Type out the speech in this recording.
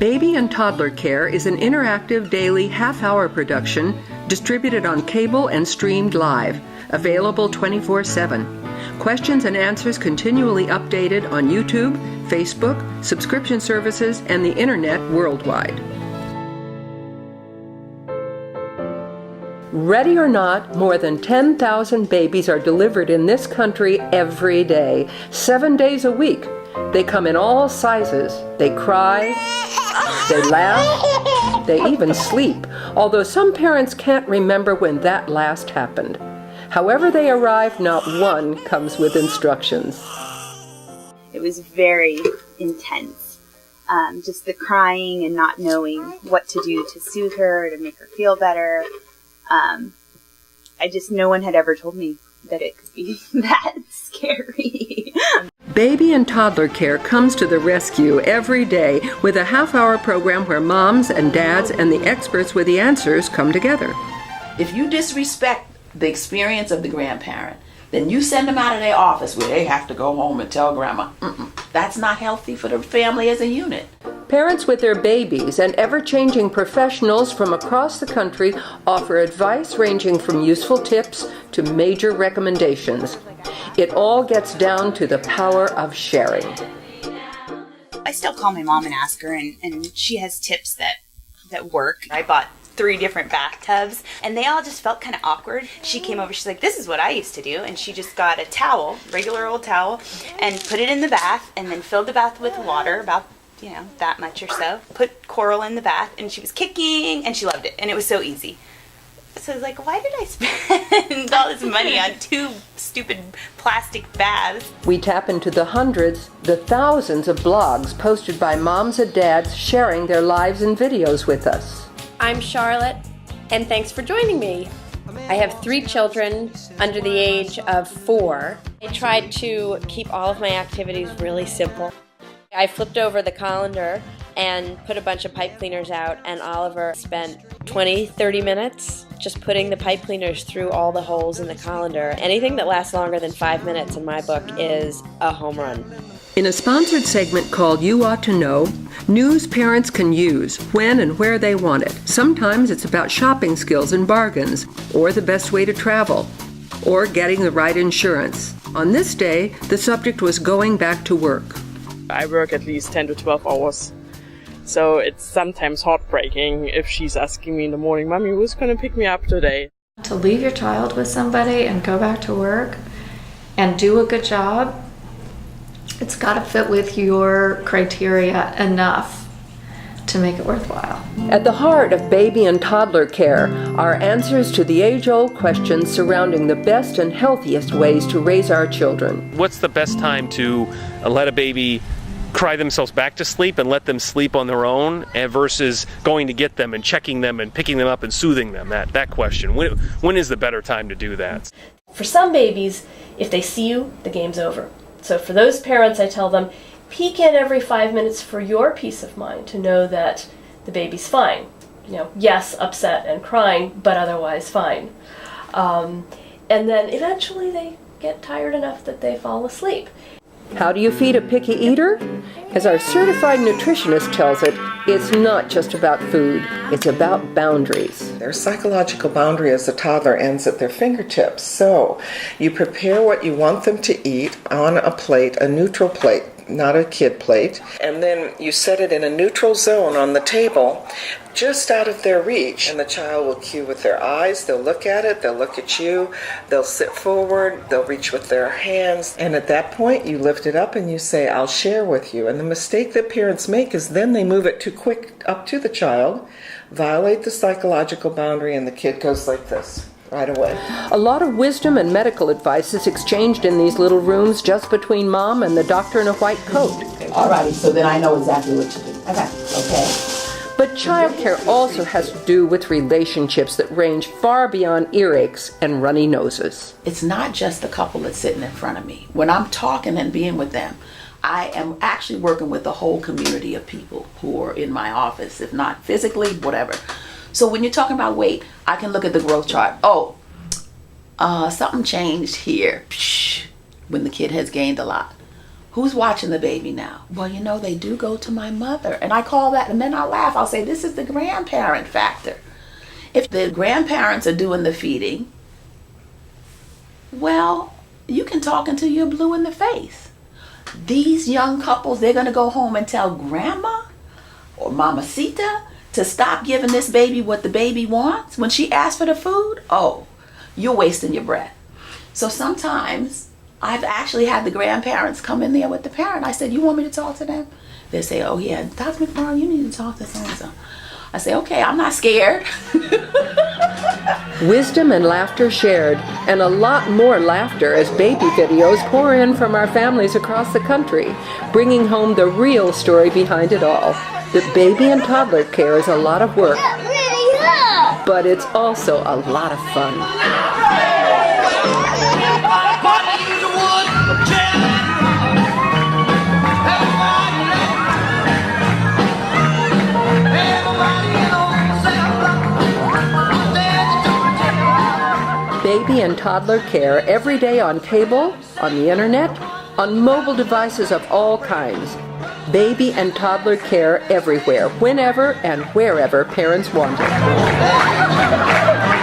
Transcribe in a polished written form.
Baby and Toddler Care is an interactive daily half-hour production distributed on cable and streamed live, available 24/7. Questions and answers continually updated on YouTube, Facebook, subscription services, and the Internet worldwide. Ready or not, more than 10,000 babies are delivered in this country every day, 7 days a week. They come in all sizes. They cry, they laugh, they even sleep, although some parents can't remember when that last happened. However they arrive, not one comes with instructions. It was very intense. Just the crying and not knowing what to do to soothe her, to make her feel better. No one had ever told me that it could be that scary. Baby and Toddler Care comes to the rescue every day with a half-hour program where moms and dads and the experts with the answers come together. If you disrespect the experience of the grandparent, then you send them out of their office where they have to go home and tell grandma. That's not healthy for the family as a unit. Parents with their babies and ever-changing professionals from across the country offer advice ranging from useful tips to major recommendations. It all gets down to the power of sharing. I still call my mom and ask her, and she has tips that work. I bought 3 different bathtubs, and they all just felt kind of awkward. She came over, she's like, this is what I used to do, and she just got a towel, regular old towel, and put it in the bath, and then filled the bath with water, about that much or so, put Coral in the bath, and she was kicking, and she loved it, and it was so easy. So I was like, why did I spend all this money on 2 stupid plastic baths? We tap into the hundreds, the thousands of blogs posted by moms and dads sharing their lives and videos with us. I'm Charlotte, and thanks for joining me. I have 3 children under the age of 4. I tried to keep all of my activities really simple. I flipped over the colander and put a bunch of pipe cleaners out, and Oliver spent 20-30 minutes just putting the pipe cleaners through all the holes in the colander. Anything that lasts longer than 5 minutes in my book is a home run. In a sponsored segment called You Ought to Know, news parents can use when and where they want it. Sometimes it's about shopping skills and bargains, or the best way to travel, or getting the right insurance. On this day, the subject was going back to work. I work at least 10 to 12 hours. So it's sometimes heartbreaking if she's asking me in the morning, Mommy, who's going to pick me up today? To leave your child with somebody and go back to work and do a good job, it's got to fit with your criteria enough to make it worthwhile. At the heart of baby and toddler care are answers to the age-old questions surrounding the best and healthiest ways to raise our children. What's the best time to let a baby cry themselves back to sleep and let them sleep on their own, and versus going to get them and checking them and picking them up and soothing them? That question. When is the better time to do that? For some babies, if they see you, the game's over. So for those parents, I tell them, peek in every 5 minutes for your peace of mind to know that the baby's fine. Yes, upset and crying, but otherwise fine. And then eventually they get tired enough that they fall asleep. How do you feed a picky eater? As our certified nutritionist tells it, it's not just about food, it's about boundaries. Their psychological boundary as a toddler ends at their fingertips. So you prepare what you want them to eat on a plate, a neutral plate, not a kid plate, and then you set it in a neutral zone on the table, just out of their reach, and the child will cue with their eyes. They'll look at it, they'll look at you, they'll sit forward, they'll reach with their hands, and at that point you lift it up and you say, I'll share with you. And the mistake that parents make is then they move it too quick up to the child, violate the psychological boundary, and the kid goes like this right away. A lot of wisdom and medical advice is exchanged in these little rooms just between mom and the doctor in a white coat. Alrighty, so then I know exactly what to do. Okay. But childcare also has to do with relationships that range far beyond earaches and runny noses. It's not just the couple that's sitting in front of me. When I'm talking and being with them, I am actually working with the whole community of people who are in my office, if not physically, whatever. So when you're talking about weight, I can look at the growth chart. Something changed here when the kid has gained a lot. Who's watching the baby now? Well, you know, they do go to my mother. And I call that, and then I laugh. I'll say, this is the grandparent factor. If the grandparents are doing the feeding, well, you can talk until you're blue in the face. These young couples, they're going to go home and tell grandma or mamacita to stop giving this baby what the baby wants when she asks for the food. Oh, you're wasting your breath. So sometimes I've actually had the grandparents come in there with the parent. I said, you want me to talk to them? They say, oh yeah, Dr. McFarland, you need to talk to so-and-so. I say, okay, I'm not scared. Wisdom and laughter shared, and a lot more laughter as baby videos pour in from our families across the country, bringing home the real story behind it all. That baby and toddler care is a lot of work, but it's also a lot of fun. Baby and toddler care every day on cable, on the internet, on mobile devices of all kinds. Baby and toddler care everywhere, whenever and wherever parents want it.